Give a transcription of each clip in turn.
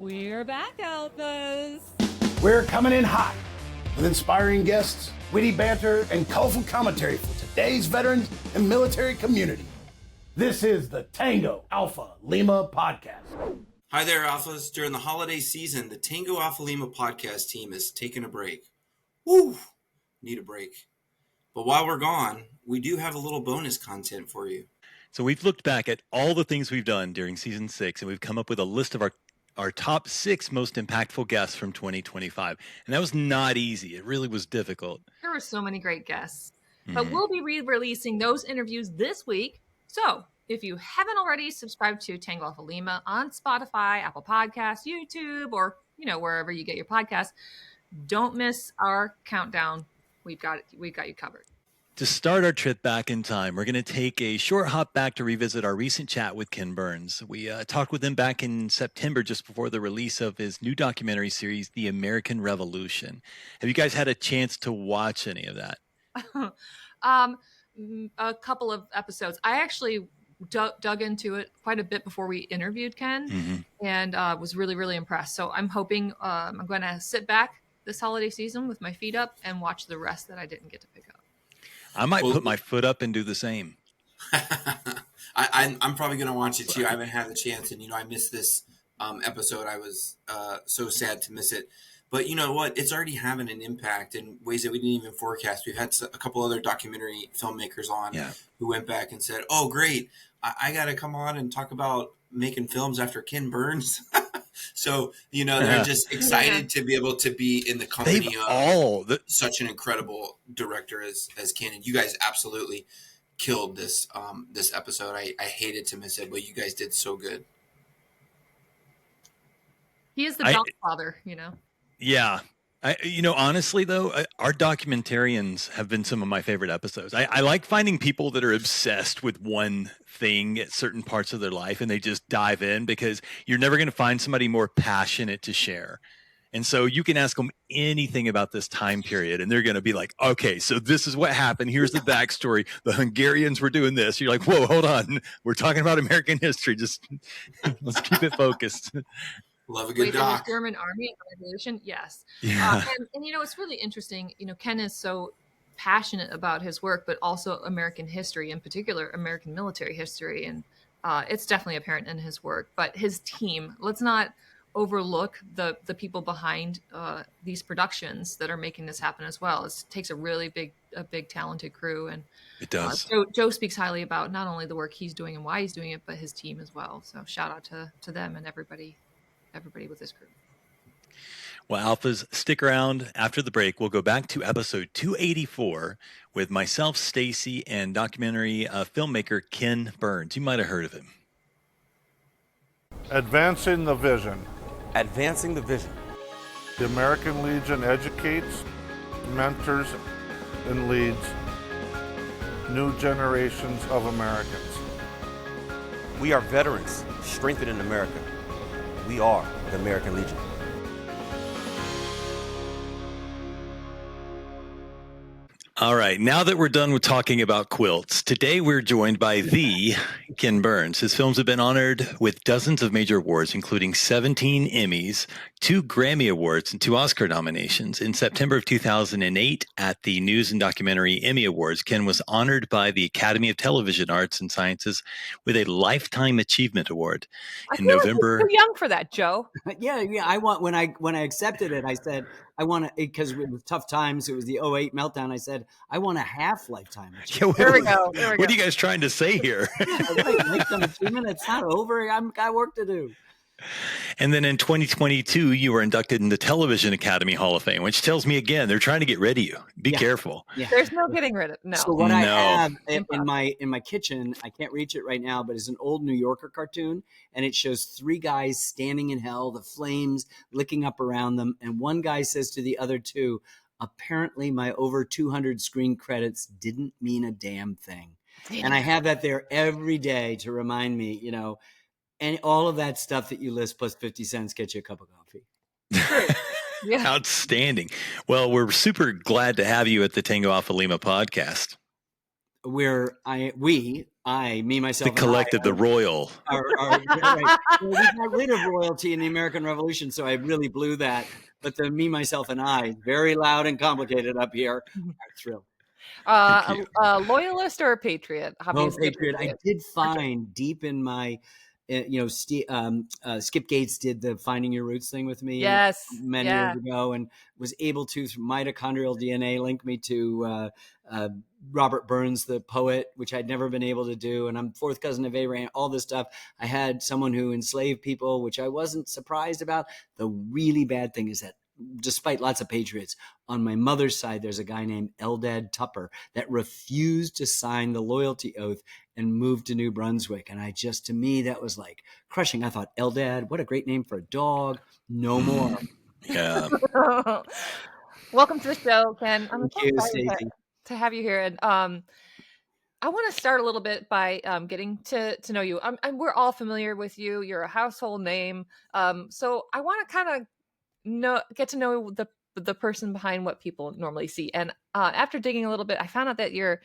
We're back, Alphas. We're coming in hot with inspiring guests, witty banter, and colorful commentary for today's veterans and military community. This is the Tango Alpha Lima podcast. Hi there, Alphas. During the holiday season, the Tango Alpha Lima podcast team is taking a break. Woo! Need a break. But while we're gone, we do have a little bonus content for you. So we've looked back at all the things we've done during season 6, and we've come up with a list of our top 6 most impactful guests from 2025. And that was not easy. It really was difficult. There were so many great guests. But we'll be re-releasing those interviews this week. So if you haven't already, subscribed to Tango Alpha Lima on Spotify, Apple Podcasts, YouTube, or wherever you get your podcasts. Don't miss our countdown. We've got you covered. To start our trip back in time, we're going to take a short hop back to revisit our recent chat with Ken Burns. We talked with him back in September, just before the release of his new documentary series, The American Revolution. Have you guys had a chance to watch any of that? A couple of episodes. I actually dug into it quite a bit before we interviewed Ken, and was really, really impressed. So I'm hoping I'm going to sit back this holiday season with my feet up and watch the rest that I didn't get to pick up. I might put my foot up and do the same. I'm probably going to watch it too. I haven't had the chance, and I missed this episode. I was so sad to miss it. But you know what? It's already having an impact in ways that we didn't even forecast. We've had a couple other documentary filmmakers on who went back and said, "Oh, great! I got to come on and talk about making films after Ken Burns." So, they're just excited to be able to be in the company of such an incredible director as Ken. And you guys absolutely killed this this episode. I hated to miss it, but you guys did so good. He is the godfather, Yeah. Honestly, though, our documentarians have been some of my favorite episodes. I like finding people that are obsessed with one thing at certain parts of their life, and they just dive in, because you're never going to find somebody more passionate to share. And so you can ask them anything about this time period, and they're going to be like, okay, so this is what happened. Here's the backstory. The Hungarians were doing this. You're like, whoa, hold on. We're talking about American history. Just let's keep it focused. Love a good doc. The German army and revolution, yes. Yeah. And it's really interesting. Ken is so passionate about his work, but also American history, in particular American military history, and it's definitely apparent in his work. But his team, let's not overlook the people behind these productions that are making this happen as well. It takes a really big talented crew, and it does. Joe speaks highly about not only the work he's doing and why he's doing it, but his team as well. So shout out to them and everybody with this group. Well, Alphas, stick around. After the break, we'll go back to episode 284 with myself, Stacy, and documentary filmmaker Ken Burns. You might have heard of him. Advancing the vision. Advancing the vision. The American Legion educates, mentors, and leads new generations of Americans. We are veterans strengthening America. We are the American Legion. All right, now that we're done with talking about quilts, today we're joined by the Ken Burns. His films have been honored with dozens of major awards, including 17 Emmys, 2 Grammy Awards, and 2 Oscar nominations. In September of 2008, at the News and Documentary Emmy Awards, Ken was honored by the Academy of Television Arts and Sciences with a Lifetime Achievement Award. In November, like you're too young for that, Joe. Yeah. I want when I accepted it, I said I want to, because with tough times, it was the '08 meltdown. I said I want a half Lifetime Achievement. There we go. What are you guys trying to say here? Lifetime Achievement. It's not over. I've got work to do. And then in 2022, you were inducted in the Television Academy Hall of Fame, which tells me again, they're trying to get rid of you. Be careful. Yeah. There's no getting rid of no. So what I have in my kitchen, I can't reach it right now, but it's an old New Yorker cartoon, and it shows 3 guys standing in hell, the flames licking up around them, and one guy says to the other 2, apparently my over 200 screen credits didn't mean a damn thing. Yeah. And I have that there every day to remind me, and all of that stuff that you list plus 50 cents get you a cup of coffee. Yeah. Outstanding. Well, we're super glad to have you at the Tango Alpha Lima podcast. We, Me, myself, The collective, the royal. right. Well, we got rid of royalty in the American Revolution, so I really blew that. But the me, myself, and I, very loud and complicated up here, are thrilled. A loyalist or a patriot? Obviously, a Patriot. I did find deep in my, Skip Gates did the Finding Your Roots thing with me Yes, many years ago, and was able to, through mitochondrial DNA, link me to Robert Burns, the poet, which I'd never been able to do. And I'm fourth cousin of Abraham, all this stuff. I had someone who enslaved people, which I wasn't surprised about. The really bad thing is that despite lots of patriots, on my mother's side, there's a guy named Eldad Tupper that refused to sign the loyalty oath and moved to New Brunswick. And to me, that was like crushing. I thought, Eldad, what a great name for a dog. No more. Yeah. Welcome to the show, Ken. I'm Thank so you, excited Stacey. to have you here. And I want to start a little bit by getting to know you. We're all familiar with you. You're a household name. So I want to kind of get to know the person behind what people normally see. And after digging a little bit, I found out that your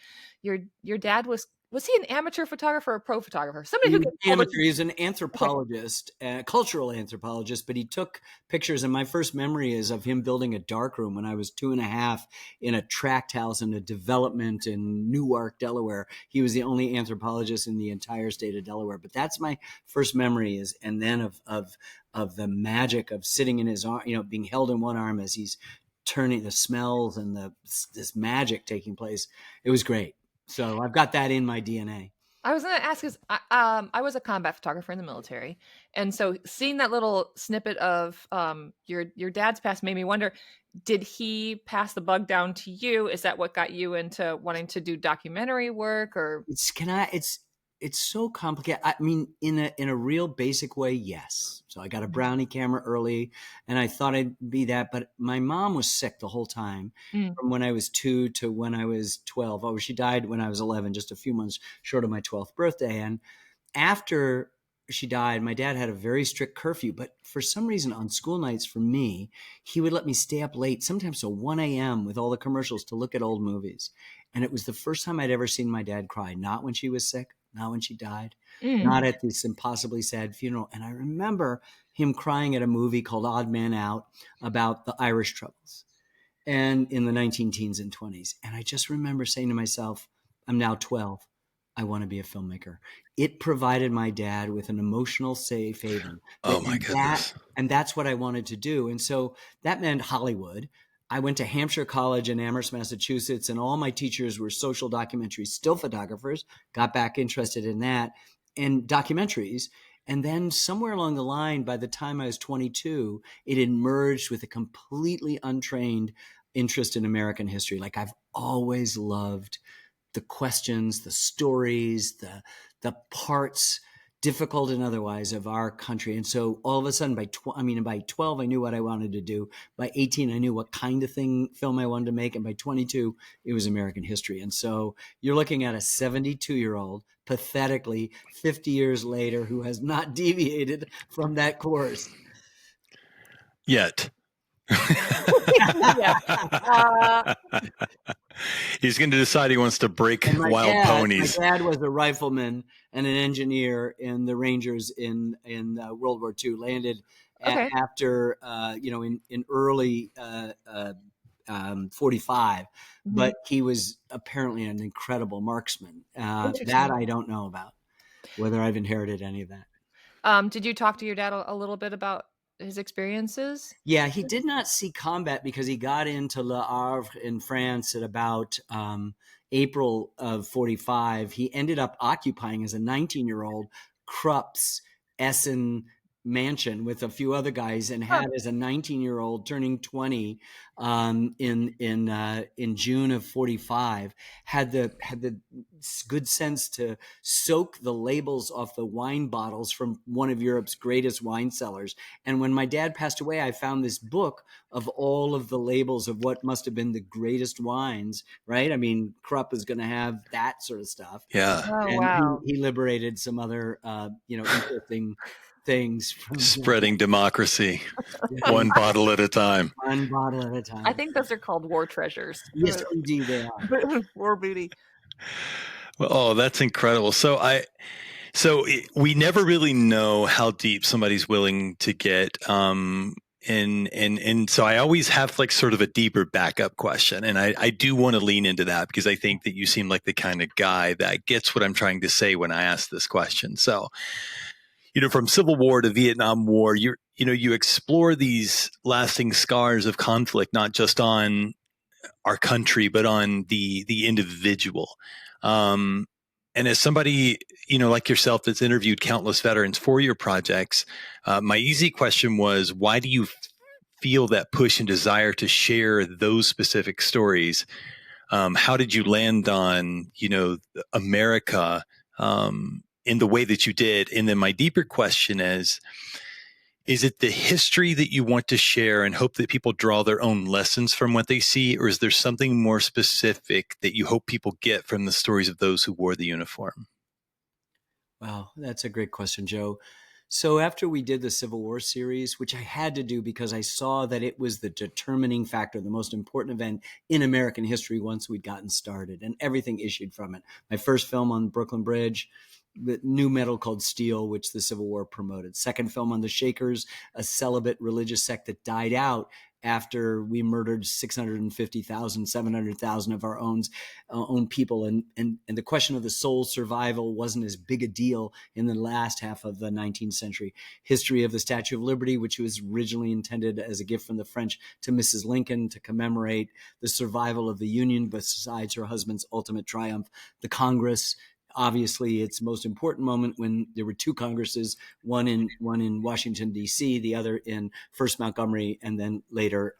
dad was he an amateur photographer or a pro photographer? Somebody who amateur. He's an anthropologist, cultural anthropologist, but he took pictures. And my first memory is of him building a darkroom when I was 2.5 in a tract house in a development in Newark, Delaware. He was the only anthropologist in the entire state of Delaware. But that's my first memory and then of the magic of sitting in his arm, being held in one arm as he's turning, the smells and this magic taking place. It was great. So I've got that in my DNA. I was going to ask, because I was a combat photographer in the military. And so seeing that little snippet of your dad's past made me wonder, did he pass the bug down to you? Is that what got you into wanting to do documentary work? Or It's so complicated. I mean, in a real basic way, yes. So I got a Brownie camera early, and I thought I'd be that. But my mom was sick the whole time, from when I was 2 to when I was 12. Oh, she died when I was 11, just a few months short of my 12th birthday. And after she died, my dad had a very strict curfew. But for some reason, on school nights for me, he would let me stay up late, sometimes till 1 a.m. with all the commercials to look at old movies. And it was the first time I'd ever seen my dad cry, not when she was sick, not when she died, not at this impossibly sad funeral. And I remember him crying at a movie called Odd Man Out about the Irish Troubles and in the 19-teens and 20s. And I just remember saying to myself, I'm now 12. I want to be a filmmaker. It provided my dad with an emotional safe haven. Oh my goodness. And that's what I wanted to do. And so that meant Hollywood. I went to Hampshire College in Amherst, Massachusetts, and all my teachers were social documentaries, still photographers, got back interested in that, and documentaries. And then somewhere along the line, by the time I was 22, it emerged with a completely untrained interest in American history. Like I've always loved the questions, the stories, the parts, difficult and otherwise, of our country. And so all of a sudden by 12, I knew what I wanted to do. By 18, I knew what kind of film I wanted to make. And by 22, it was American history. And so you're looking at a 72-year-old, pathetically 50 years later, who has not deviated from that course. Yet. He's going to decide he wants to break wild ponies. My dad was a rifleman and an engineer in the Rangers in World War II. Landed after in early 45, but he was apparently an incredible marksman. That I don't know about, whether I've inherited any of that. Did you talk to your dad a little bit about his experiences? Yeah, he did not see combat because he got into Le Havre in France at about April of 45. He ended up occupying as a 19-year-old Krupp's Essen mansion with a few other guys, and had as a 19-year-old turning 20 in June of 45, had the good sense to soak the labels off the wine bottles from one of Europe's greatest wine cellars. And when my dad passed away, I found this book of all of the labels of what must have been the greatest wines, right? I mean, Krupp is going to have that sort of stuff. Yeah. Oh, and wow. he liberated some other, interesting things from Spreading democracy, one bottle at a time. One bottle at a time. I think those are called war treasures. Yes, indeed they are. War booty. Oh, that's incredible. We never really know how deep somebody's willing to get. And so I always have like sort of a deeper backup question. And I do want to lean into that because I think that you seem like the kind of guy that gets what I'm trying to say when I ask this question. So, from Civil War to Vietnam War, you explore these lasting scars of conflict, not just on our country, but on the individual. And as somebody, like yourself that's interviewed countless veterans for your projects, my easy question was, why do you feel that push and desire to share those specific stories? How did you land on, America in the way that you did? And then my deeper question is it the history that you want to share and hope that people draw their own lessons from what they see? Or is there something more specific that you hope people get from the stories of those who wore the uniform? Wow, that's a great question, Joe. So after we did the Civil War series, which I had to do because I saw that it was the determining factor, the most important event in American history once we'd gotten started, and everything issued from it. My first film on Brooklyn Bridge, the new metal called Steel, which the Civil War promoted. Second film on the Shakers, a celibate religious sect that died out after we murdered 650,000, 700,000 of our own people. And the question of the soul survival wasn't as big a deal in the last half of the 19th century. History of the Statue of Liberty, which was originally intended as a gift from the French to Mrs. Lincoln to commemorate the survival of the Union besides her husband's ultimate triumph. The Congress, obviously its most important moment when there were two Congresses, one in Washington, D.C., the other in first Montgomery, and then later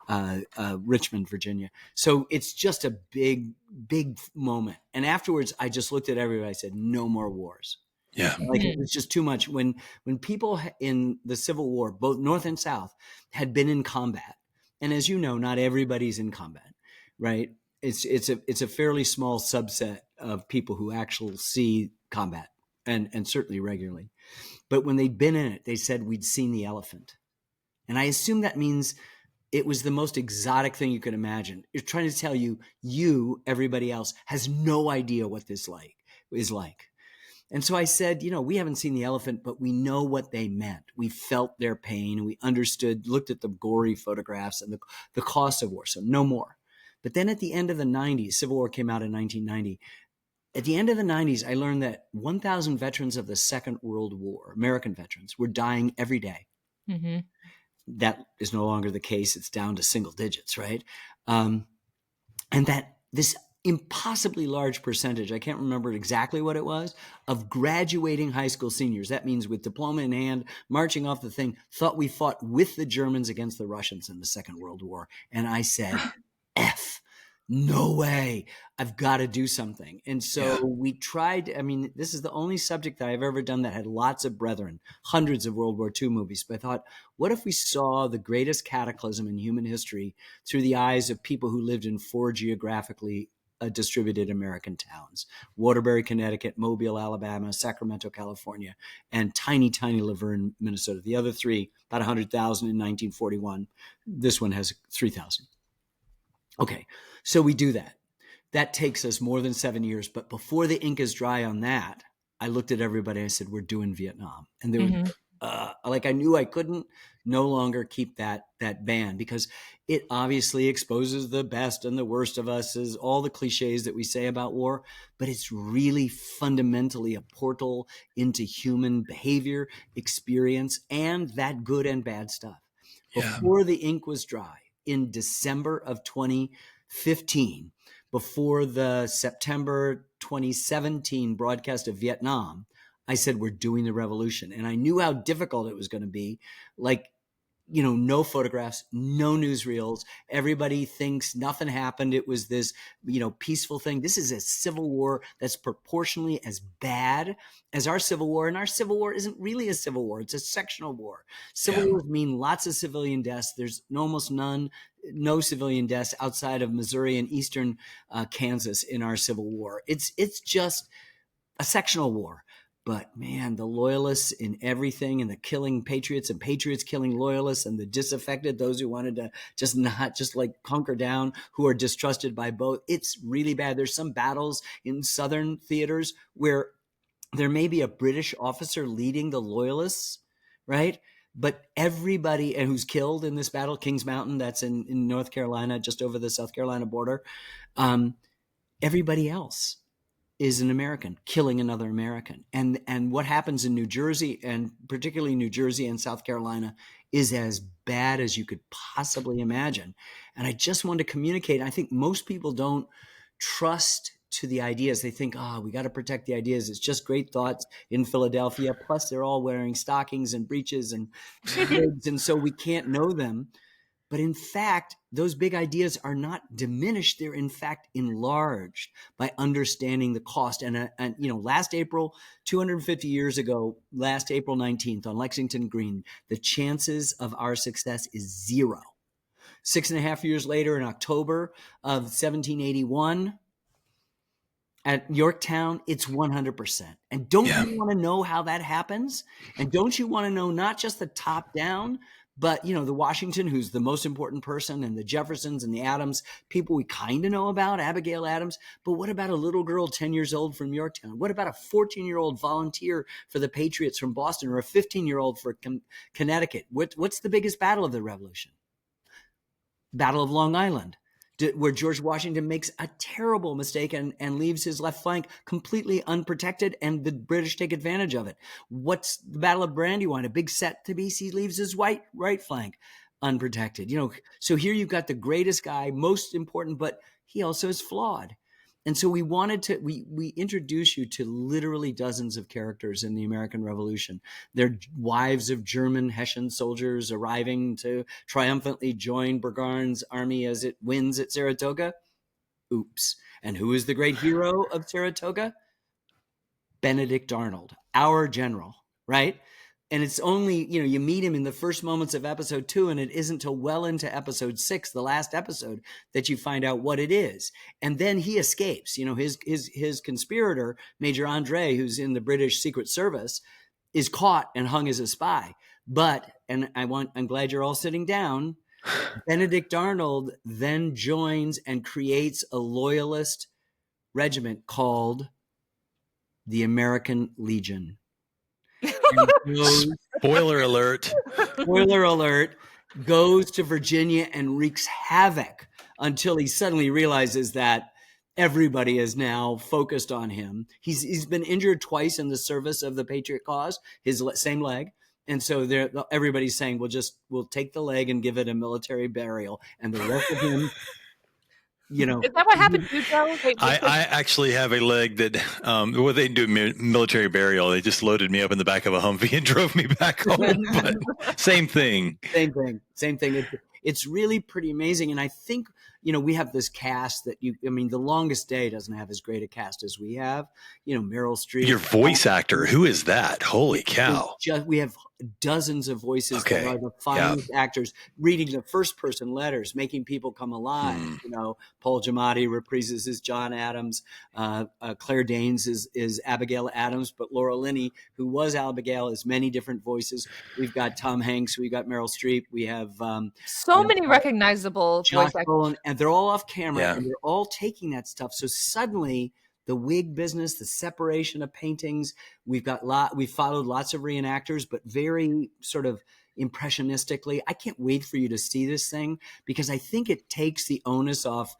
Richmond, Virginia. So it's just a big, big moment. And afterwards, I just looked at everybody. I said, no more wars. Yeah. Like it was just too much. When people in the Civil War, both North and South, had been in combat, and as you know, not everybody's in combat, right? It's a fairly small subset of people who actually see combat and certainly regularly. But when they'd been in it, they said we'd seen the elephant. And I assume that means it was the most exotic thing you could imagine. It's trying to tell you, everybody else, has no idea what this is like. And so I said, we haven't seen the elephant, but we know what they meant. We felt their pain and we understood, looked at the gory photographs and the cost of war. So no more. But then at the end of the 90s, Civil War came out in 1990. At the end of the 90s, I learned that 1,000 veterans of the Second World War, American veterans, were dying every day. Mm-hmm. That is no longer the case. It's down to single digits, right? And that this impossibly large percentage, I can't remember exactly what it was, of graduating high school seniors, that means with diploma in hand, marching off the thing, thought we fought with the Germans against the Russians in the Second World War. And I said, F, no way. I've got to do something. And so we tried, this is the only subject that I've ever done that had lots of brethren, hundreds of World War II movies. But I thought, what if we saw the greatest cataclysm in human history through the eyes of people who lived in 4 geographically distributed American towns: Waterbury, Connecticut, Mobile, Alabama, Sacramento, California, and tiny, tiny Laverne, Minnesota. The other three, about 100,000 in 1941. This one has 3,000. Okay, so we do that. That takes us more than 7 years. But before the ink is dry on that, I looked at everybody. I said, we're doing Vietnam. And they were I knew I couldn't no longer keep that ban because it obviously exposes the best and the worst of us, as all the cliches that we say about war. But it's really fundamentally a portal into human behavior, experience, and that good and bad stuff. Before the ink was dry, in December of 2015, before the September 2017 broadcast of Vietnam, I said, we're doing the revolution. And I knew how difficult it was going to be. No photographs, no newsreels. Everybody thinks nothing happened. It was this, peaceful thing. This is a civil war that's proportionally as bad as our Civil War. And our Civil War isn't really a civil war. It's a sectional war. Civil wars mean lots of civilian deaths. There's almost no civilian deaths outside of Missouri and eastern Kansas in our Civil War. It's just a sectional war. But man, the loyalists in everything, and the killing patriots and patriots killing loyalists, and the disaffected, those who wanted to just like hunker down, who are distrusted by both. It's really bad. There's some battles in Southern theaters where there may be a British officer leading the loyalists, right? But everybody who's killed in this battle, Kings Mountain, that's in North Carolina, just over the South Carolina border, everybody else is an American killing another American. And what happens in New Jersey, and particularly New Jersey and South Carolina, is as bad as you could possibly imagine. And I just wanted to communicate. I think most people don't trust to the ideas. They think, we got to protect the ideas. It's just great thoughts in Philadelphia. Plus they're all wearing stockings and breeches and wigs, and so we can't know them. But in fact, those big ideas are not diminished. They're in fact enlarged by understanding the cost. And last April, 250 years ago, last April 19th on Lexington Green, the chances of our success is 0. 6.5 years later, in October of 1781, at Yorktown, it's 100%. And don't you want to know how that happens? And don't you want to know not just the top down, but, the Washington, who's the most important person, and the Jeffersons and the Adams, people we kind of know about, Abigail Adams. But what about a little girl 10 years old from Yorktown? What about a 14-year-old volunteer for the Patriots from Boston, or a 15-year-old for Connecticut? What's the biggest battle of the Revolution? Battle of Long Island, where George Washington makes a terrible mistake and leaves his left flank completely unprotected, and the British take advantage of it. What's the Battle of Brandywine? A big set piece. He leaves his right flank unprotected. So here you've got the greatest guy, most important, but he also is flawed. And so we introduce you to literally dozens of characters in the American Revolution. They're wives of German Hessian soldiers arriving to triumphantly join Burgoyne's army as it wins at Saratoga. Oops. And who is the great hero of Saratoga? Benedict Arnold, our general, right? And it's only, you meet him in the first moments of episode 2, and it isn't till well into episode 6, the last episode, that you find out what it is. And then he escapes. His conspirator, Major Andre, who's in the British Secret Service, is caught and hung as a spy. But, and I'm glad you're all sitting down, Benedict Arnold then joins and creates a loyalist regiment called the American Legion. Spoiler alert. Spoiler alert, goes to Virginia and wreaks havoc until he suddenly realizes that everybody is now focused on him. He's been injured twice in the service of the Patriot cause, his same leg. And so everybody's saying, we'll take the leg and give it a military burial. And the rest of him, Is that what happened to you, Joe? I actually have a leg that, they didn't do military burial. They just loaded me up in the back of a Humvee and drove me back home. But same thing. Same thing. It's really pretty amazing. And I think, we have this cast that The Longest Day doesn't have as great a cast as we have. Meryl Streep. Your voice actor, who is that? Holy cow. We have dozens of voices that are the finest actors, reading the first person letters, making people come alive. Paul Giamatti reprises as John Adams. Claire Danes is Abigail Adams, but Laura Linney, who was Abigail, is many different voices. We've got Tom Hanks. We've got Meryl Streep. We have so many recognizable voice actors. And they're all off camera, and they're all taking that stuff. So suddenly, the wig business, the separation of paintings, we've followed lots of reenactors, but very sort of impressionistically. I can't wait for you to see this thing, because I think it takes the onus off.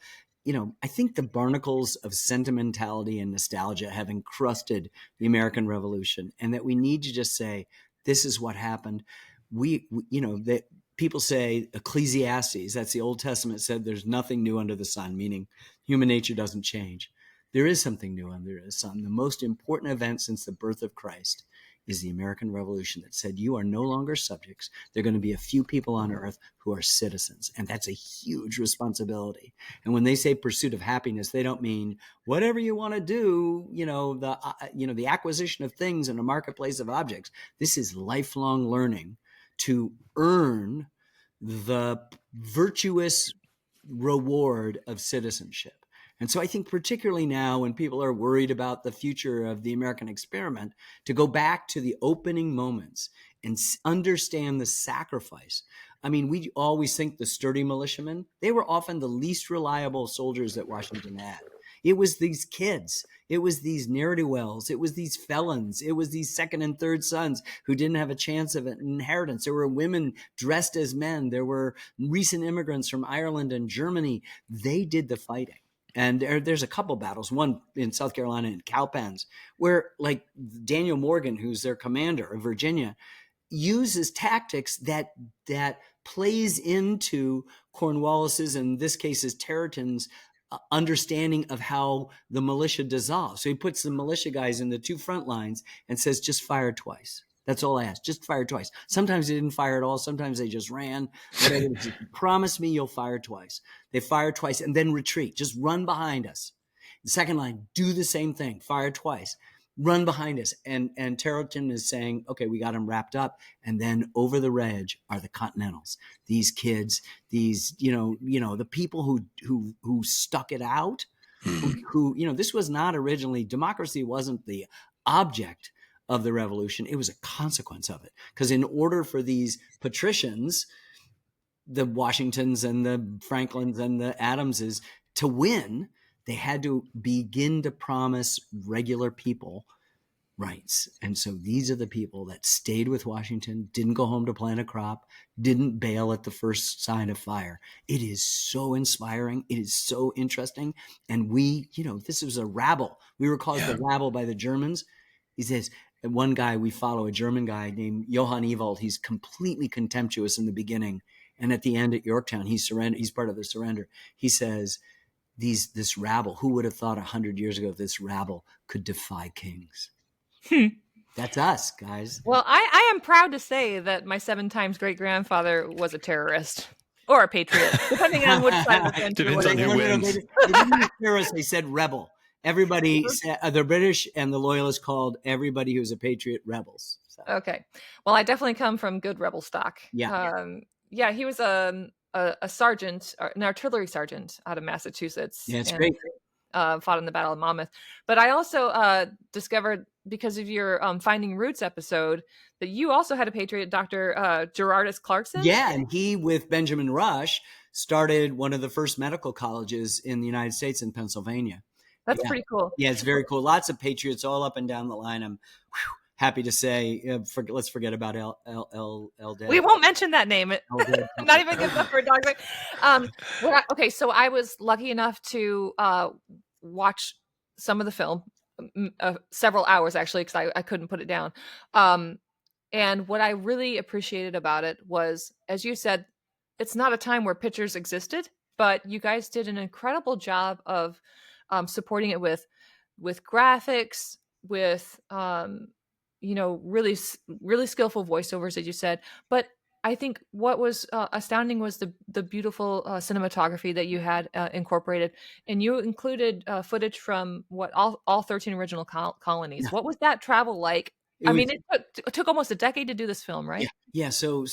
I think the barnacles of sentimentality and nostalgia have encrusted the American Revolution, and that we need to just say, this is what happened. That people say Ecclesiastes, that's the Old Testament, said there's nothing new under the sun, meaning human nature doesn't change. There is something new under the sun. The most important event since the birth of Christ is the American Revolution, that said you are no longer subjects. There are going to be a few people on earth who are citizens, and that's a huge responsibility. And when they say pursuit of happiness, they don't mean whatever you want to do, the acquisition of things in a marketplace of objects. This is lifelong learning to earn the virtuous reward of citizenship. And so I think particularly now when people are worried about the future of the American experiment, to go back to the opening moments and understand the sacrifice. I mean, we always think the sturdy militiamen, they were often the least reliable soldiers that Washington had. It was these kids. It was these ne'er-do-wells. It was these felons. It was these second and third sons who didn't have a chance of an inheritance. There were women dressed as men. There were recent immigrants from Ireland and Germany. They did the fighting. And there's a couple battles, one in South Carolina in Cowpens, where like Daniel Morgan, who's their commander of Virginia, uses tactics that plays into Cornwallis's, and in this case is Tarleton's, understanding of how the militia dissolves. So he puts the militia guys in the two front lines and says, just fire twice. That's all I ask. Just fire twice. Sometimes they didn't fire at all. Sometimes they just ran. Promise me you'll fire twice. They fire twice and then retreat. Just run behind us. The second line, do the same thing. Fire twice. Run behind us. And Tarleton is saying, okay, we got them wrapped up. And then over the ridge are the Continentals. These kids, these, the people who stuck it out, who, this was not originally, democracy wasn't the object of the revolution. It was a consequence of it. Because in order for these patricians, the Washingtons and the Franklins and the Adamses to win, they had to begin to promise regular people rights. And so these are the people that stayed with Washington, didn't go home to plant a crop, didn't bail at the first sign of fire. It is so inspiring. It is so interesting. And we, this was a rabble. We were called the rabble by the Germans. He says, one guy, we follow a German guy named Johann Ewald. He's completely contemptuous in the beginning. And at the end at Yorktown, he's part of the surrender. He says, this rabble, who would have thought 100 years ago this rabble could defy kings? That's us, guys. Well, I am proud to say that my 7 times great-grandfather was a terrorist or a patriot, depending on which side of the fence. Depends on who wins. They didn't use terrorist, they said rebel. Everybody, the British and the Loyalists called everybody who's a patriot rebels. So. Okay. Well, I definitely come from good rebel stock. Yeah. He was a sergeant, an artillery sergeant out of Massachusetts. Yeah, it's great. Fought in the Battle of Monmouth. But I also discovered, because of your Finding Roots episode, that you also had a patriot, Dr. Gerardus Clarkson. Yeah, and he, with Benjamin Rush, started one of the first medical colleges in the United States in Pennsylvania. That's pretty cool. Yeah, it's very cool. Lots of patriots all up and down the line. I'm happy to say, let's forget about L. Day. We won't mention that name. Not even good enough for a dog. Okay, so I was lucky enough to watch some of the film, several hours actually, because I couldn't put it down. And what I really appreciated about it was, as you said, it's not a time where pictures existed, but you guys did an incredible job of supporting it with graphics, with really skillful voiceovers, as you said. But I think what was astounding was the beautiful cinematography that you had incorporated, and you included footage from all 13 original colonies. Yeah. What was that travel like? It took almost a decade to do this film, right? Yeah. So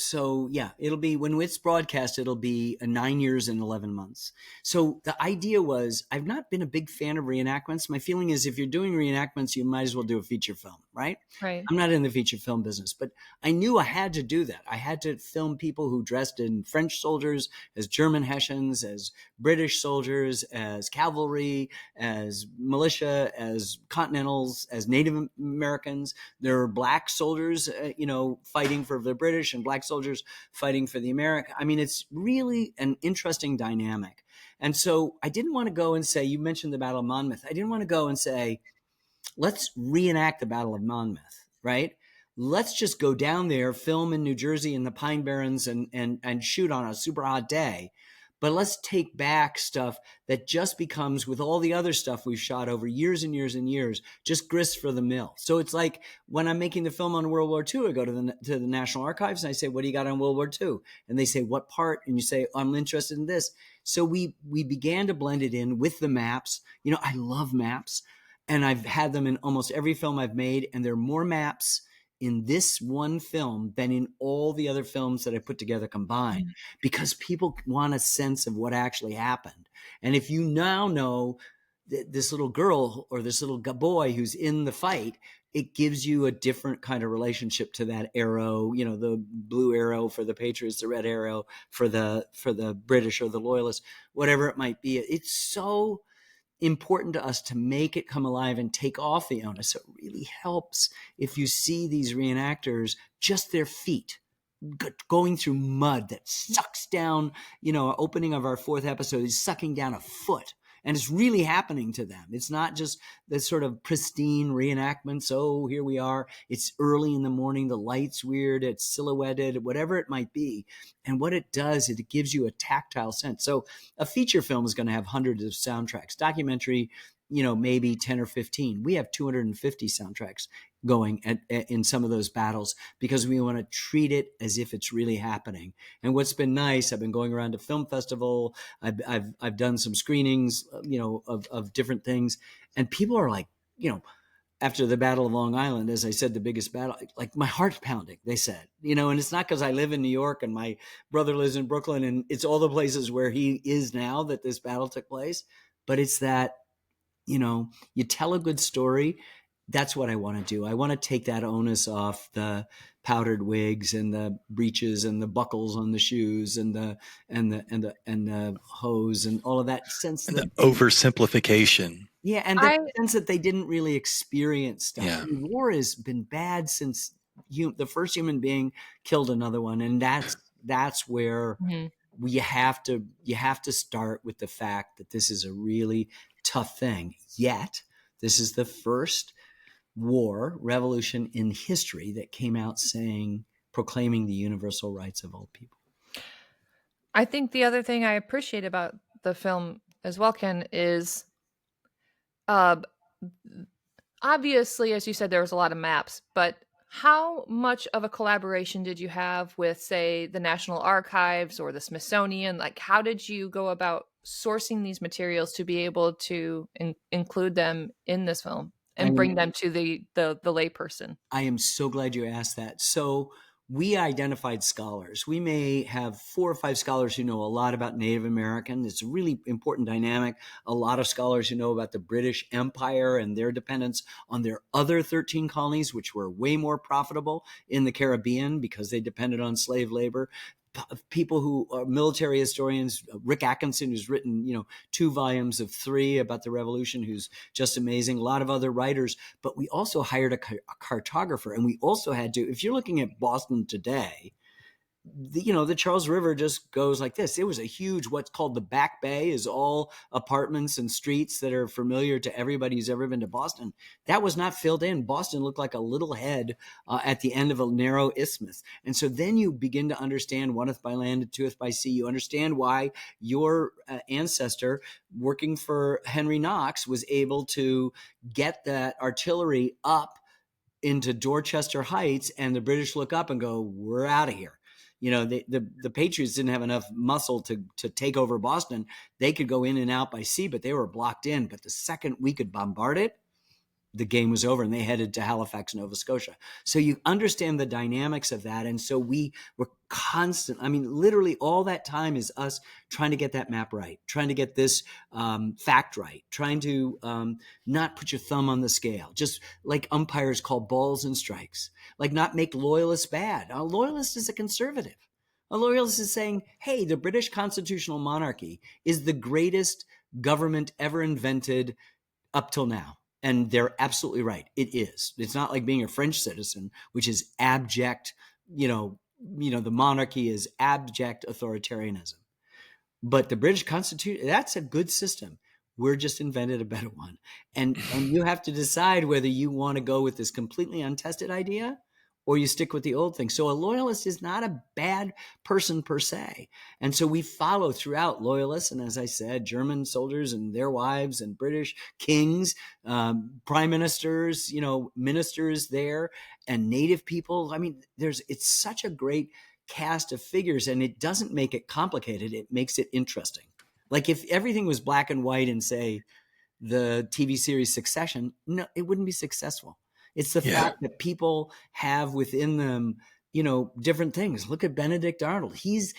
it'll be, when it's broadcast, it'll be 9 years and 11 months. So the idea was, I've not been a big fan of reenactments. My feeling is, if you're doing reenactments, you might as well do a feature film, right? Right. I'm not in the feature film business, but I knew I had to do that. I had to film people who dressed in French soldiers, as German Hessians, as British soldiers, as cavalry, as militia, as Continentals, as Native Americans. There were black soldiers, fighting for the British, and black soldiers fighting for the American. I mean, it's really an interesting dynamic. And so I didn't want to go and say, you mentioned the Battle of Monmouth. I didn't want to go and say, let's reenact the Battle of Monmouth, right? Let's just go down there, film in New Jersey in the Pine Barrens and shoot on a super hot day. But let's take back stuff that just becomes, with all the other stuff we've shot over years and years and years, just grist for the mill. So it's like when I'm making the film on World War II, I go to the National Archives and I say, what do you got on World War II? And they say, what part? And you say, I'm interested in this. So we began to blend it in with the maps. I love maps, and I've had them in almost every film I've made. And there are more maps in this one film than in all the other films that I put together combined, because people want a sense of what actually happened. And if you now know this little girl or this little boy who's in the fight, it gives you a different kind of relationship to that arrow, the blue arrow for the Patriots, the red arrow for the British or the Loyalists, whatever it might be. It's so important to us to make it come alive and take off the onus. It really helps if you see these reenactors, just their feet going through mud that sucks down, opening of our 4th episode is sucking down a foot. And it's really happening to them. It's not just the sort of pristine reenactments. Oh, here we are. It's early in the morning. The light's weird. It's silhouetted, whatever it might be. And what it does is it gives you a tactile sense. So a feature film is going to have hundreds of soundtracks. Documentary, maybe 10 or 15. We have 250 soundtracks going in some of those battles because we want to treat it as if it's really happening. And what's been nice, I've been going around to film festival. I've done some screenings, of different things, and people are like, after the Battle of Long Island, as I said, the biggest battle, like my heart's pounding, they said, and it's not because I live in New York and my brother lives in Brooklyn and it's all the places where he is now that this battle took place, but it's that, you tell a good story. That's what I want to do. I want to take that onus off the powdered wigs and the breeches and the buckles on the shoes and the hose and all of that sense And that the oversimplification. Yeah, and the sense that they didn't really experience stuff. Yeah. I mean, war has been bad since the first human being killed another one, and that's where you have to start with the fact that this is a really tough thing. Yet, this is the first revolution in history that came out proclaiming the universal rights of all people. I think the other thing I appreciate about the film as well, Ken, is obviously, as you said, there was a lot of maps, but how much of a collaboration did you have with, say, the National Archives or the Smithsonian? Like, how did you go about sourcing these materials to be able to include them in this film and bring them to the layperson? I am so glad you asked that. So we identified scholars. We may have 4 or 5 scholars who know a lot about Native American. It's a really important dynamic. A lot of scholars who know about the British Empire and their dependence on their other 13 colonies, which were way more profitable in the Caribbean because they depended on slave labor. People who are military historians, Rick Atkinson, who's written, 2 volumes of 3 about the Revolution, who's just amazing. A lot of other writers, but we also hired a cartographer, and we also had to. If you're looking at Boston today, the Charles River just goes like this. It was a huge, what's called the Back Bay, is all apartments and streets that are familiar to everybody who's ever been to Boston. That was not filled in. Boston looked like a little head at the end of a narrow isthmus. And so then you begin to understand oneth by land and twoeth by sea. You understand why your ancestor working for Henry Knox was able to get that artillery up into Dorchester Heights, and the British look up and go, we're out of here. The Patriots didn't have enough muscle to take over Boston. They could go in and out by sea, but they were blocked in. But the second we could bombard it, the game was over, and they headed to Halifax, Nova Scotia. So you understand the dynamics of that. And so we were constant. I mean, literally all that time is us trying to get that map right, trying to get this fact right, trying to not put your thumb on the scale, just like umpires call balls and strikes, like not make loyalists bad. A loyalist is a conservative. A loyalist is saying, hey, the British constitutional monarchy is the greatest government ever invented up till now. And they're absolutely right. It is. It's not like being a French citizen, which is abject, the monarchy is abject authoritarianism. But the British Constitution, that's a good system. We're just invented a better one. And you have to decide whether you want to go with this completely untested idea or you stick with the old thing. So a loyalist is not a bad person per se. And so we follow throughout loyalists. And as I said, German soldiers and their wives and British kings, prime ministers, ministers there, and native people. I mean, it's such a great cast of figures, and it doesn't make it complicated. It makes it interesting. Like if everything was black and white in, say, the TV series Succession, no, it wouldn't be successful. It's the fact that people have within them different things. Look at Benedict Arnold. He's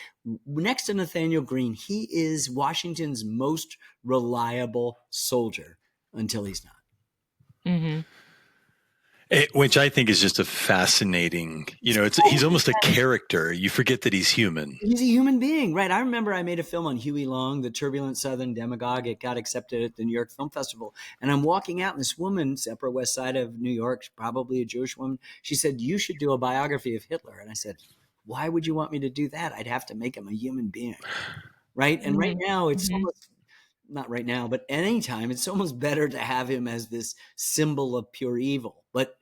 next to Nathaniel Greene. He is Washington's most reliable soldier until he's not. Mm-hmm. Which I think is just a fascinating, he's almost a character. You forget that he's human. He's a human being, right? I remember I made a film on Huey Long, the turbulent Southern demagogue. It got accepted at the New York Film Festival. And I'm walking out, and this woman, Upper West Side of New York, probably a Jewish woman, she said, "You should do a biography of Hitler." And I said, "Why would you want me to do that? I'd have to make him a human being." Right? And right now, it's almost, not right now, but anytime, it's almost better to have him as this symbol of pure evil. But,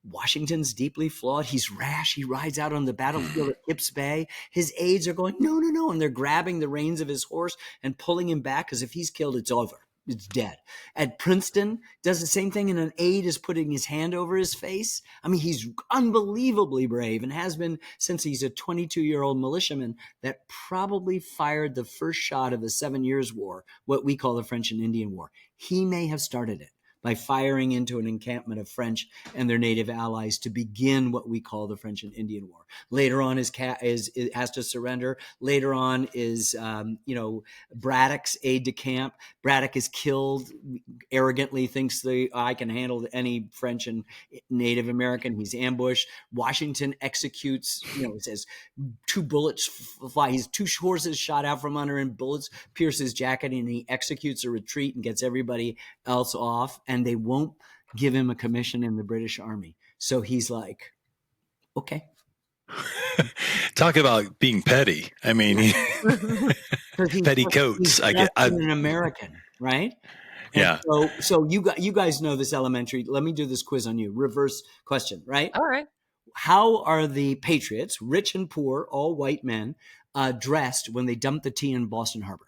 Washington's deeply flawed. He's rash. He rides out on the battlefield at Kips Bay. His aides are going, no, no, no. And they're grabbing the reins of his horse and pulling him back, because if he's killed, it's over. It's dead. At Princeton, does the same thing, and an aide is putting his hand over his face. I mean, he's unbelievably brave and has been since he's a 22-year-old militiaman that probably fired the first shot of the 7 Years' War, what we call the French and Indian War. He may have started it by firing into an encampment of French and their native allies to begin what we call the French and Indian War. Later on, has to surrender. Later on is, Braddock's aide de camp. Braddock is killed, arrogantly thinks I can handle any French and Native American. He's ambushed. Washington executes, it says 2 bullets fly. He's 2 horses shot out from under him, bullets pierce his jacket, and he executes a retreat and gets everybody else off. And they won't give him a commission in the British Army. So he's like, okay. Talk about being petty. I mean, petticoats. I'm an American, right? And yeah. So you guys know this elementary. Let me do this quiz on you. Reverse question, right? All right. How are the patriots, rich and poor, all white men, dressed when they dumped the tea in Boston Harbor?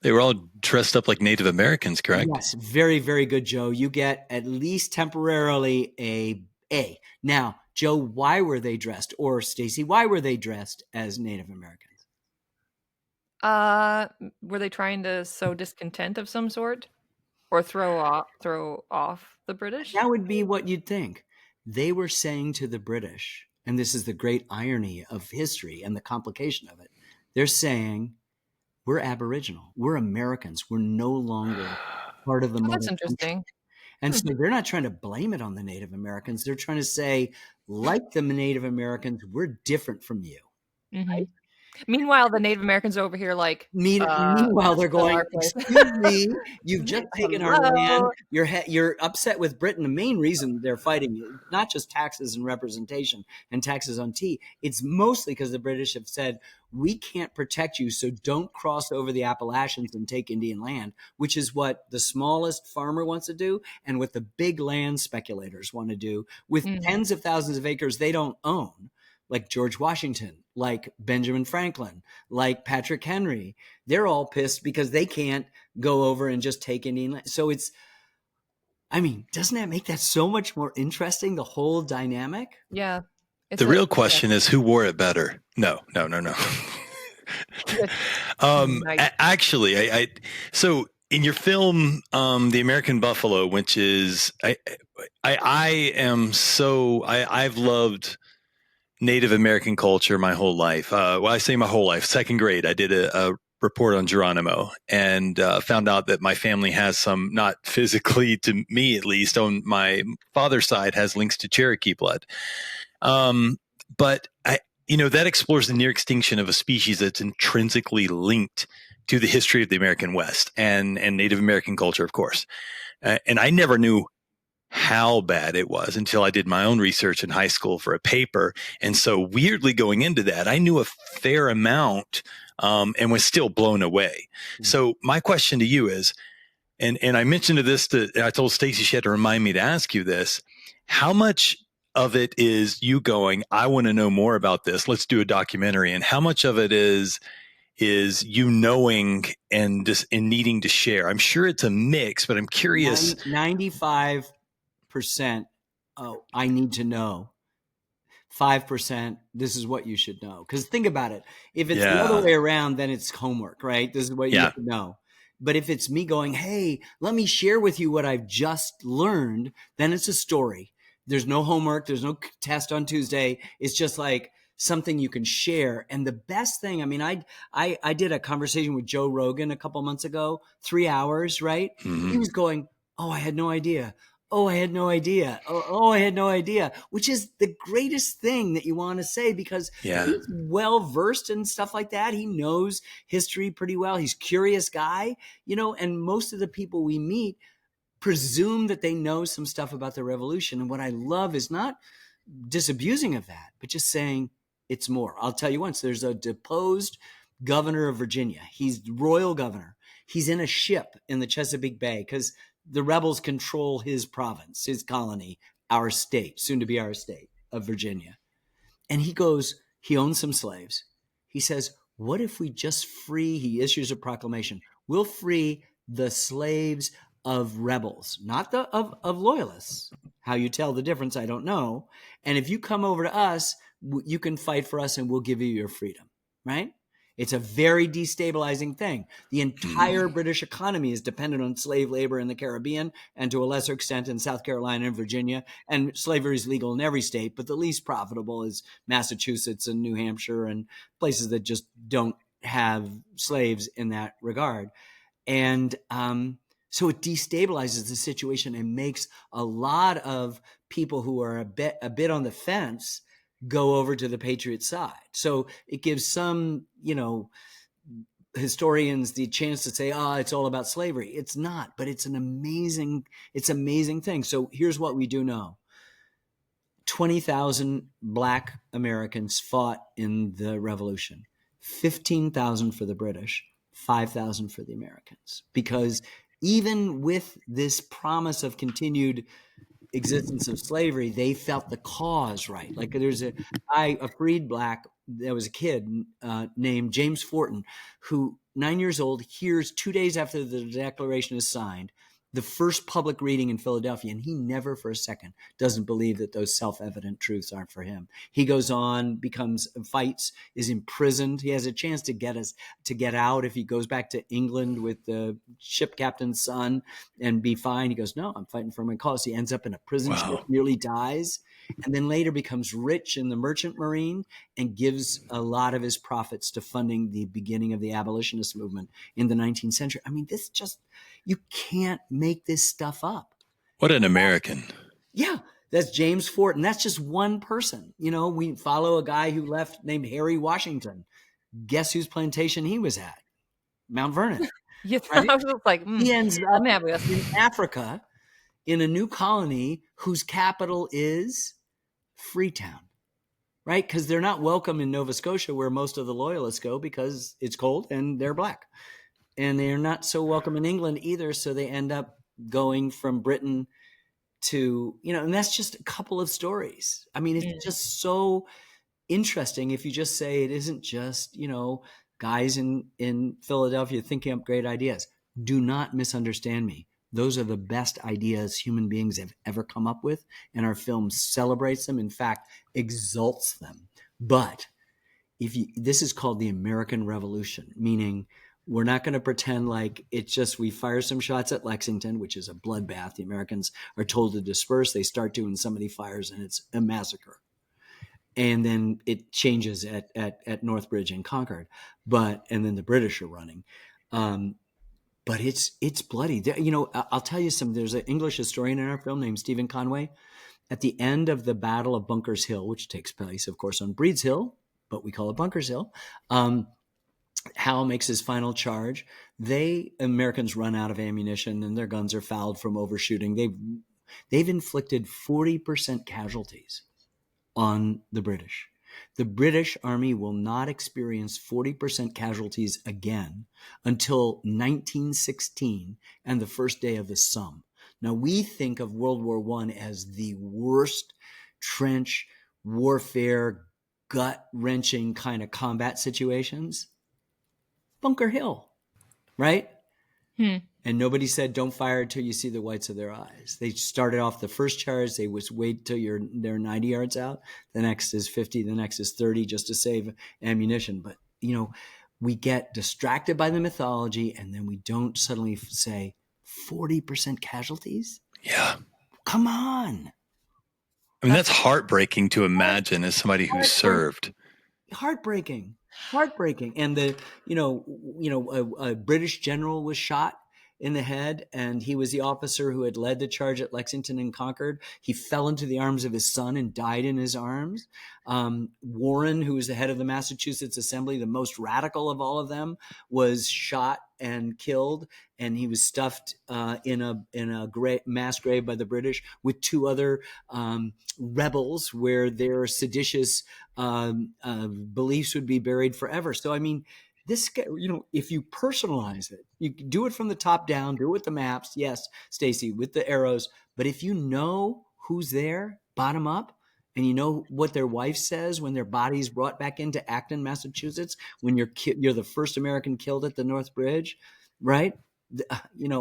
They were all dressed up like Native Americans, correct? Yes, very, very good, Joe. You get at least temporarily a A. Now, Joe, why were they dressed? Or Stacy, why were they dressed as Native Americans? Were they trying to sow discontent of some sort, or throw off the British? That would be what you'd think. They were saying to the British, and this is the great irony of history and the complication of it. They're saying, we're Aboriginal. We're Americans. We're no longer part of the mother That's interesting. country. And so they're not trying to blame it on the Native Americans. They're trying to say, like the Native Americans, we're different from you. Mm-hmm. Right? Meanwhile, the Native Americans are over here like. Meanwhile, they're going, excuse me, you've just taken our land. You're upset with Britain. The main reason they're fighting, not just taxes and representation and taxes on tea, it's mostly because the British have said, we can't protect you, so don't cross over the Appalachians and take Indian land, which is what the smallest farmer wants to do and what the big land speculators want to do with tens of thousands of acres they don't own, like George Washington, like Benjamin Franklin, like Patrick Henry. They're all pissed because they can't go over and just take Indian land. So doesn't that make that so much more interesting, the whole dynamic? Yeah. The real question is, who wore it better? No. Actually, so in your film, The American Buffalo, which is, I've loved Native American culture my whole life. I say my whole life. Second grade, I did a report on Geronimo and found out that my family has some, not physically to me at least, on my father's side, has links to Cherokee blood. But that explores the near extinction of a species that's intrinsically linked to the history of the American West and Native American culture, of course. And I never knew how bad it was until I did my own research in high school for a paper. And so weirdly going into that, I knew a fair amount and was still blown away. Mm-hmm. So my question to you is, and I mentioned I told Stacy she had to remind me to ask you this, how much of it is you going, I want to know more about this, let's do a documentary, and how much of it is you knowing and just needing to share? I'm sure it's a mix, but I'm curious. 95%. I need to know. 5%, this is what you should know. Because think about it. If it's the other way around, then it's homework, right? This is what you have to know. But if it's me going, hey, let me share with you what I've just learned, then it's a story. There's no homework. There's no test on Tuesday. It's just like something you can share. And the best thing, I mean, I did a conversation with Joe Rogan a couple months ago, 3 hours, right? He was going, oh, I had no idea. Oh, I had no idea. Oh, I had no idea, which is the greatest thing that you want to say because he's well versed in stuff like that. He knows history pretty well. He's a curious guy, you know, and most of the people we meet presume that they know some stuff about the revolution. And what I love is not disabusing of that, but just saying it's more. I'll tell you once, there's a deposed governor of Virginia. He's royal governor. He's in a ship in the Chesapeake Bay because the rebels control his province, his colony, our state, soon to be our state of Virginia. And he goes, he owns some slaves. He says, what if we just free, he issues a proclamation, we'll free the slaves of rebels, not the of loyalists. How you tell the difference, I don't know. And if you come over to us, you can fight for us and we'll give you your freedom, right? It's a very destabilizing thing. The entire British economy is dependent on slave labor in the Caribbean and to a lesser extent in South Carolina and Virginia. And slavery is legal in every state, but the least profitable is Massachusetts and New Hampshire and places that just don't have slaves in that regard. And so it destabilizes the situation and makes a lot of people who are a bit on the fence go over to the Patriot side. So it gives some, you know, historians the chance to say, it's all about slavery. It's not, but it's amazing thing. So here's what we do know. 20,000 Black Americans fought in the Revolution, 15,000 for the British, 5,000 for the Americans, because even with this promise of continued existence of slavery, they felt the cause right. Like there's a freed Black, there was a kid named James Fortin, who 9 years old hears 2 days after the Declaration is signed, the first public reading in Philadelphia, and he never for a second doesn't believe that those self-evident truths aren't for him. He goes on, fights, is imprisoned. He has a chance to get out if he goes back to England with the ship captain's son and be fine. He goes, no, I'm fighting for my cause. He ends up in a prison ship, nearly dies, and then later becomes rich in the merchant marine and gives a lot of his profits to funding the beginning of the abolitionist movement in the 19th century. I mean, this just, you can't make this stuff up. What an American. Yeah, that's James Fortin. That's just one person. You know, we follow a guy who left named Harry Washington. Guess whose plantation he was at? Mount Vernon. Right? I was like, he ends up in Africa in a new colony whose capital is Freetown, right? Because they're not welcome in Nova Scotia where most of the loyalists go because it's cold and they're Black. And they're not so welcome in England either. So they end up going from Britain to, you know, and that's just a couple of stories. I mean, it's just so interesting if you just say it isn't just, you know, guys in Philadelphia thinking up great ideas. Do not misunderstand me. Those are the best ideas human beings have ever come up with. And our film celebrates them, in fact, exalts them. But this is called the American Revolution, meaning we're not going to pretend like it's just we fire some shots at Lexington, which is a bloodbath. The Americans are told to disperse. They start to, and somebody fires, and it's a massacre. And then it changes at Northbridge and Concord, and then the British are running. But it's bloody. You know, I'll tell you something. There's an English historian in our film named Stephen Conway. At the end of the Battle of Bunker's Hill, which takes place, of course, on Breed's Hill, but we call it Bunker's Hill. Hal makes his final charge. Americans run out of ammunition and their guns are fouled from overshooting. They've inflicted 40% casualties on the British. The British Army will not experience 40% casualties again until 1916 and the first day of the Somme. Now, we think of World War I as the worst trench warfare, gut-wrenching kind of combat situations. Bunker Hill, right? And nobody said, don't fire until you see the whites of their eyes. They started off the first charge. They was wait till they're 90 yards out. The next is 50. The next is 30 just to save ammunition. But, you know, we get distracted by the mythology and then we don't suddenly say 40% casualties. Yeah. Come on. I mean, that's heartbreaking to imagine as somebody who served. Heartbreaking. And a British general was shot in the head, and he was the officer who had led the charge at Lexington and Concord. He fell into the arms of his son and died in his arms. Warren, who was the head of the Massachusetts Assembly, the most radical of all of them, was shot and killed, and he was stuffed in a mass grave by the British with two other rebels, where their seditious beliefs would be buried forever. So, I mean, this, if you personalize it, you do it from the top down, do it with the maps. Yes, Stacy, with the arrows. But if you know who's there, bottom up, and you know what their wife says when their body's brought back into Acton, Massachusetts, when you're the first American killed at the North Bridge, right?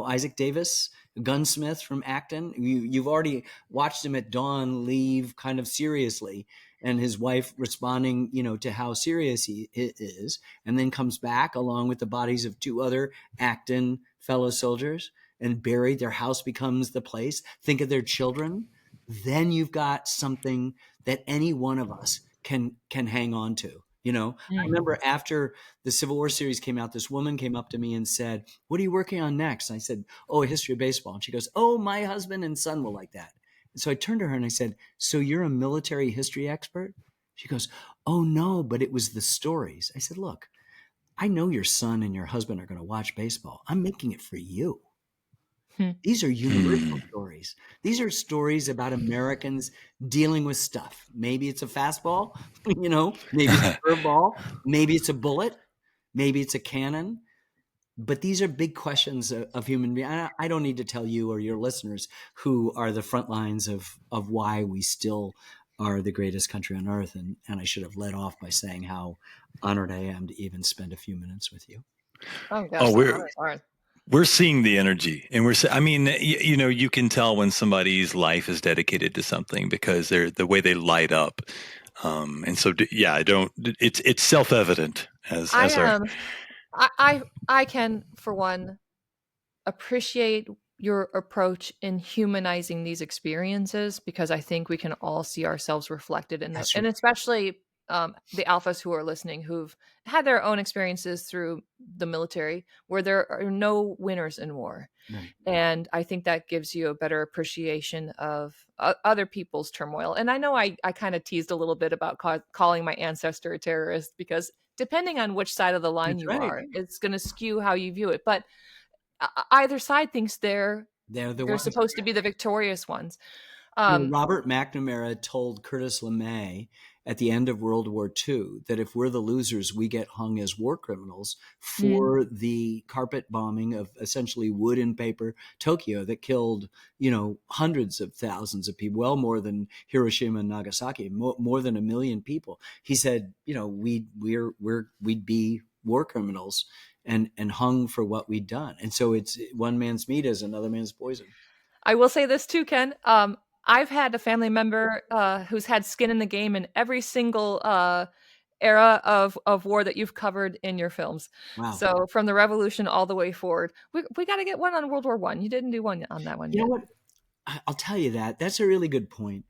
Isaac Davis, a gunsmith from Acton. You've already watched him at dawn leave kind of seriously, and his wife responding, to how serious he is, and then comes back along with the bodies of two other Acton fellow soldiers and buried. Their house becomes the place. Think of their children. Then you've got something that any one of us can hang on to. I remember after the Civil War series came out, this woman came up to me and said, "What are you working on next?" And I said, "Oh, a history of baseball." And she goes, "Oh, my husband and son will like that." And so I turned to her and I said, "So you're a military history expert?" She goes, "Oh, no, but it was the stories." I said, "Look, I know your son and your husband are going to watch baseball. I'm making it for you. These are universal stories. These are stories about Americans dealing with stuff. Maybe it's a fastball, maybe it's a curveball, maybe it's a bullet, maybe it's a cannon. But these are big questions of human being. I don't need to tell you or your listeners who are the front lines of why we still are the greatest country on earth. And I should have led off by saying how honored I am to even spend a few minutes with you. Oh, gosh. We're seeing the energy, and you can tell when somebody's life is dedicated to something because they're the way they light up. And so, it's self-evident I can, for one, appreciate your approach in humanizing these experiences, because I think we can all see ourselves reflected in them. That's And right. especially the alphas who are listening, who've had their own experiences through the military, where there are no winners in war. Right. And I think that gives you a better appreciation of other people's turmoil. And I know I kind of teased a little bit about calling my ancestor a terrorist, because depending on which side of the line That's you right. are, it's going to skew how you view it. But either side thinks they're supposed to be the victorious ones. Robert McNamara told Curtis LeMay at the end of World War II that if we're the losers, we get hung as war criminals for the carpet bombing of essentially wood and paper Tokyo that killed, hundreds of thousands of people, well more than Hiroshima and Nagasaki, more than 1 million people. He said, we'd be war criminals and hung for what we'd done. And so it's one man's meat is another man's poison. I will say this too, Ken. I've had a family member who's had skin in the game in every single era of war that you've covered in your films. Wow. So from the Revolution all the way forward, we got to get one on World War I. You didn't do one on that one yet. You know what? I'll tell you that. That's a really good point.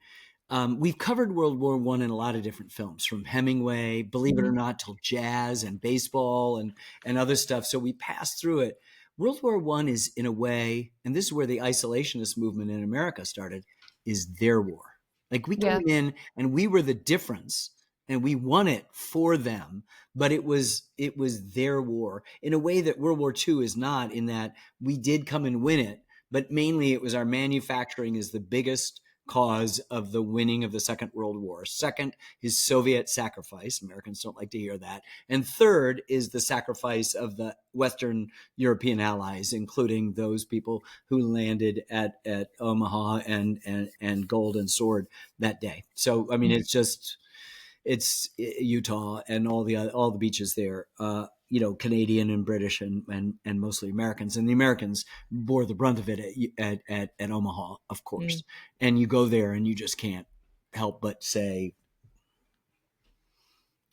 We've covered World War I in a lot of different films, from Hemingway, believe it or not, till jazz and baseball and other stuff. So we passed through it. World War I is, in a way, and this is where the isolationist movement in America started, is their war. Like, we came in and we were the difference and we won it for them, but it was their war in a way that World War II is not, in that we did come and win it, but mainly it was our manufacturing is the biggest cause of the winning of the Second World War. Second is Soviet sacrifice. Americans don't like to hear that. And third is the sacrifice of the Western European allies, including those people who landed at Omaha and Golden Sword that day. So, I mean, it's Utah and all the beaches there, Canadian and British and mostly Americans. And the Americans bore the brunt of it at Omaha, of course. And you go there and you just can't help but say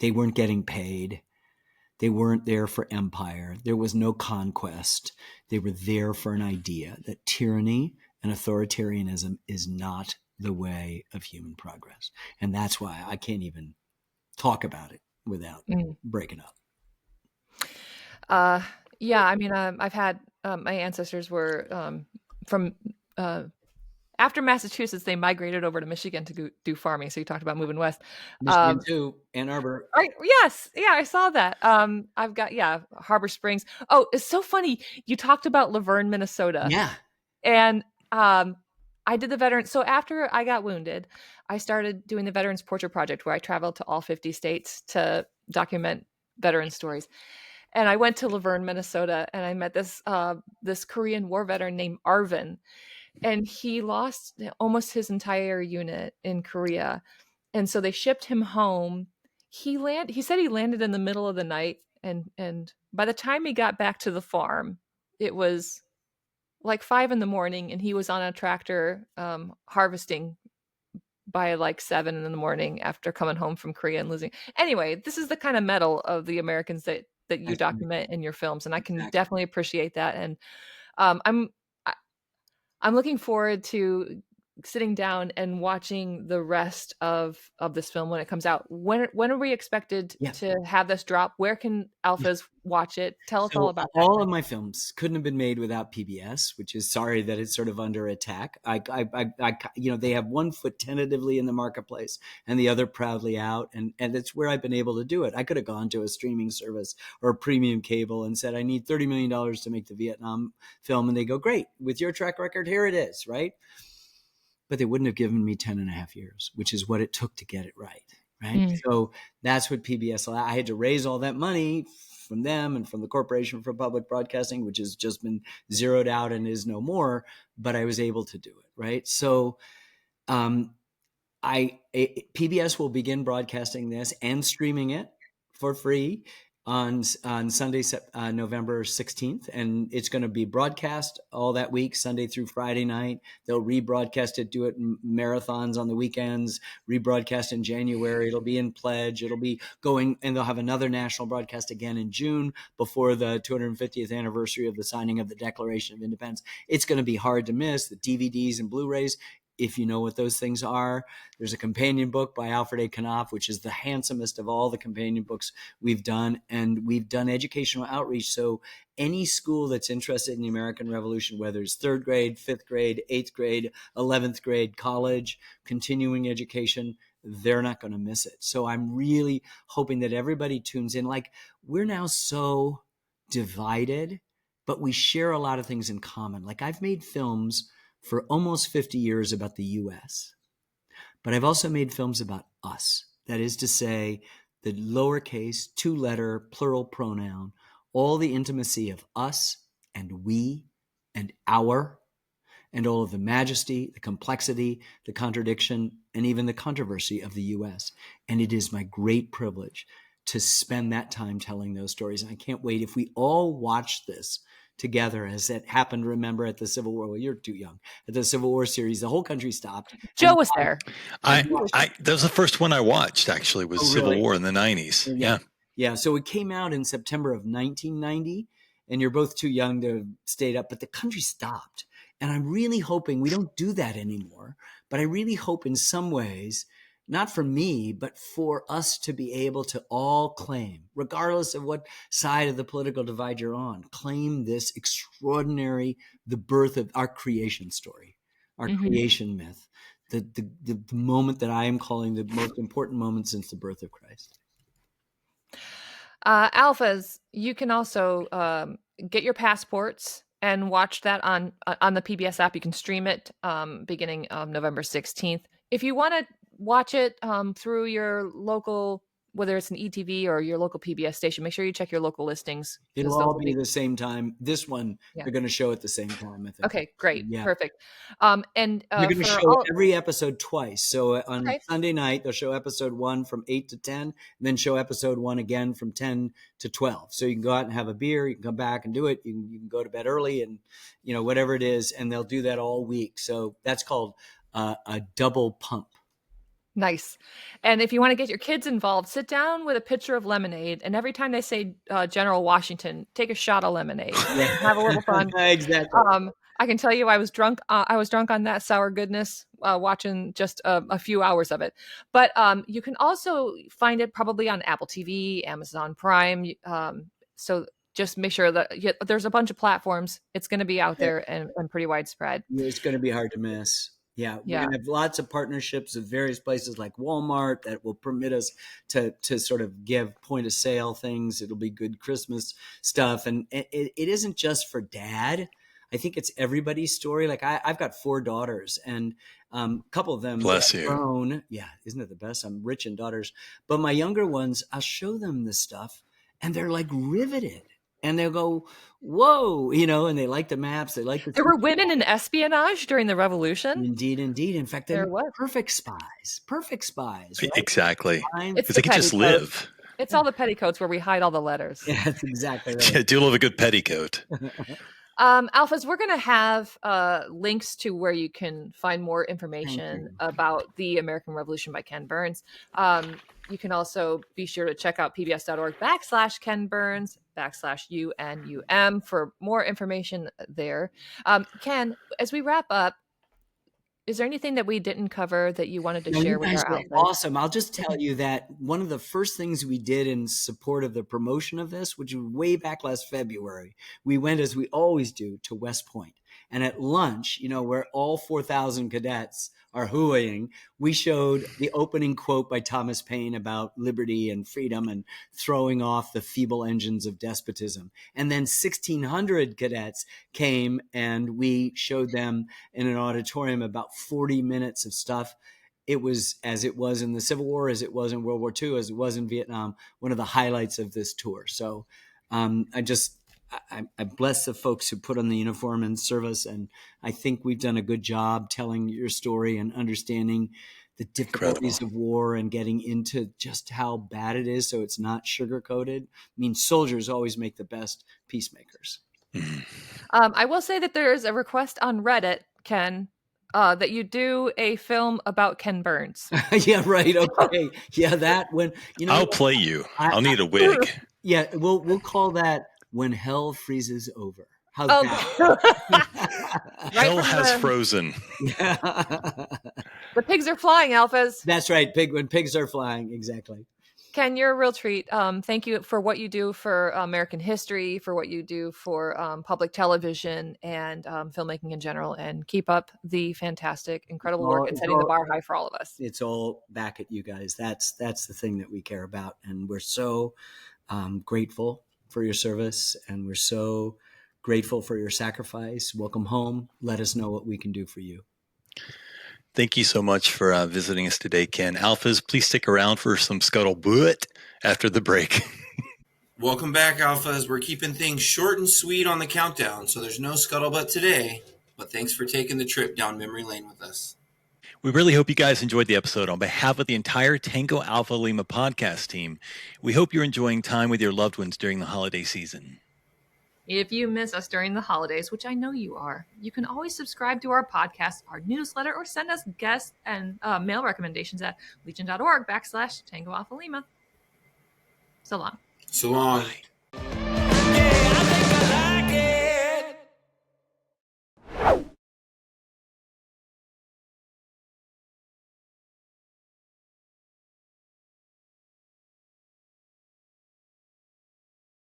they weren't getting paid. They weren't there for empire. There was no conquest. They were there for an idea that tyranny and authoritarianism is not the way of human progress. And that's why I can't even talk about it without breaking up. Yeah, I mean, I've had my ancestors were from after Massachusetts, they migrated over to Michigan to do farming. So you talked about moving west. Michigan too, Ann Arbor. Yes, yeah, I saw that. I've got Harbor Springs. Oh, it's so funny. You talked about Laverne, Minnesota. Yeah, and I did the veterans. So after I got wounded, I started doing the Veterans Portrait Project, where I traveled to all 50 states to document veteran stories. And I went to Laverne, Minnesota, and I met this Korean War veteran named Arvin. And he lost almost his entire unit in Korea. And so they shipped him home. He said he landed in the middle of the night. And by the time he got back to the farm, it was like 5 a.m, and he was on a tractor harvesting by like 7 a.m. after coming home from Korea and losing. Anyway, this is the kind of mettle of the Americans that you document in your films. And I can definitely appreciate that. And I'm looking forward to sitting down and watching the rest of this film when it comes out. When are we expected to have this drop? Where can alphas watch it? Tell us all about that. All of my films couldn't have been made without PBS, which is sorry that it's sort of under attack. They have one foot tentatively in the marketplace and the other proudly out. And it's where I've been able to do it. I could have gone to a streaming service or a premium cable and said, I need $30 million to make the Vietnam film. And they go, great, with your track record, here it is, right? But they wouldn't have given me 10 and a half years, which is what it took to get it right. So that's what PBS allowed. I had to raise all that money from them and from the Corporation for Public Broadcasting, which has just been zeroed out and is no more, but I was able to do it, right? So PBS will begin broadcasting this and streaming it for free on Sunday, November 16th. And it's going to be broadcast all that week, Sunday through Friday night. They'll rebroadcast it, do it in marathons on the weekends, rebroadcast in January. It'll be in pledge. It'll be going, and they'll have another national broadcast again in June before the 250th anniversary of the signing of the Declaration of Independence. It's going to be hard to miss. The DVDs and Blu-rays, if you know what those things are. There's a companion book by Alfred A. Knopf, which is the handsomest of all the companion books we've done. And we've done educational outreach. So any school that's interested in the American Revolution, whether it's 3rd grade, 5th grade, 8th grade, 11th grade, college, continuing education, they're not going to miss it. So I'm really hoping that everybody tunes in. Like, we're now so divided, but we share a lot of things in common. Like, I've made films for almost 50 years about the US. But I've also made films about us. That is to say, the lowercase, 2-letter, plural pronoun, all the intimacy of us and we and our, and all of the majesty, the complexity, the contradiction, and even the controversy of the US. And it is my great privilege to spend that time telling those stories. And I can't wait if we all watch this together, as it happened, remember, at the Civil War. Well, you're too young. At the Civil War series, the whole country stopped. Joe was there. That was the first one I watched, actually, was Civil War in the 90s. Yeah. So it came out in September of 1990, and you're both too young to stay up, but the country stopped. And I'm really hoping we don't do that anymore, but I really hope in some ways, not for me, but for us to be able to all claim, regardless of what side of the political divide you're on, claim this extraordinary, the birth of our creation story, our creation myth, the moment that I am calling the most important moment since the birth of Christ. Alphas, you can also get your passports and watch that on the PBS app. You can stream it beginning November 16th. If you want to watch it through your local, whether it's an ETV or your local PBS station, make sure you check your local listings. It'll all be the same time. This one, they're going to show at the same time, I think. Okay, great. Yeah. Perfect. And they're going to show every episode twice. So on Sunday night, they'll show episode 1 from 8 to 10, and then show episode 1 again from 10 to 12. So you can go out and have a beer. You can come back and do it. You can go to bed early and, whatever it is. And they'll do that all week. So that's called a double pump. Nice. And if you want to get your kids involved, sit down with a pitcher of lemonade. And every time they say General Washington, take a shot of lemonade. Have a little fun. Exactly. I can tell you I was drunk. I was drunk on that sour goodness watching just a few hours of it. But you can also find it probably on Apple TV, Amazon Prime. So just make sure that there's a bunch of platforms. It's going to be out there and pretty widespread. It's going to be hard to miss. Yeah, we're Yeah. going to have lots of partnerships with various places like Walmart that will permit us to sort of give point of sale things. It'll be good Christmas stuff. And it isn't just for dad. I think it's everybody's story. Like I've got 4 daughters, and a couple of them Bless have you. grown. Yeah, isn't it the best? I'm rich in daughters. But my younger ones, I'll show them this stuff, and they're like riveted. And they'll go, whoa, and they like the maps. They like the. There were women in espionage during the Revolution. Indeed. In fact, they're There was. perfect spies. Right? Exactly. It's Because the they could just petticoats. live. It's all the petticoats where we hide all the letters. Yeah, that's exactly right. Do love a good petticoat. Alphas, we're going to have links to where you can find more information about the American Revolution by Ken Burns. You can also be sure to check out pbs.org/Ken Burns /UNUM for more information there. Ken, as we wrap up, is there anything that we didn't cover that you wanted to share with our outlets? Awesome. I'll just tell you that one of the first things we did in support of the promotion of this, which was way back last February, we went, as we always do, to West Point. And at lunch, where all 4,000 cadets are hooeying, we showed the opening quote by Thomas Paine about liberty and freedom and throwing off the feeble engines of despotism. And then 1,600 cadets came, and we showed them in an auditorium about 40 minutes of stuff. It was, as it was in the Civil War, as it was in World War II, as it was in Vietnam, one of the highlights of this tour. So I bless the folks who put on the uniform and serve us, and I think we've done a good job telling your story and understanding the difficulties of war and getting into just how bad it is, so it's not sugar-coated. I mean, soldiers always make the best peacemakers. I will say that there is a request on Reddit, Ken, that you do a film about Ken Burns. Yeah, right. Okay. Yeah, that when I'll play you. I'll need a wig. Yeah, we'll call that When Hell Freezes Over. How's that? Hell has frozen. The pigs are flying, Alphas. That's right. When pigs are flying. Exactly. Ken, you're a real treat. Thank you for what you do for American history, for what you do for public television and filmmaking in general, and keep up the fantastic, incredible work and setting the bar high for all of us. It's all back at you guys. That's the thing that we care about. And we're so grateful for your service, and we're so grateful for your sacrifice. Welcome home. Let us know what we can do for you. Thank you so much for visiting us today, Ken. Alphas, please stick around for some scuttlebutt after the break. Welcome back, Alphas. We're keeping things short and sweet on the countdown, so there's no scuttlebutt today, but thanks for taking the trip down memory lane with us. We really hope you guys enjoyed the episode. On behalf of the entire Tango Alpha Lima podcast team, we hope you're enjoying time with your loved ones during the holiday season. If you miss us during the holidays, which I know you are, you can always subscribe to our podcast, our newsletter, or send us guest and mail recommendations at legion.org/Tango Alpha Lima. So long. So long. Bye.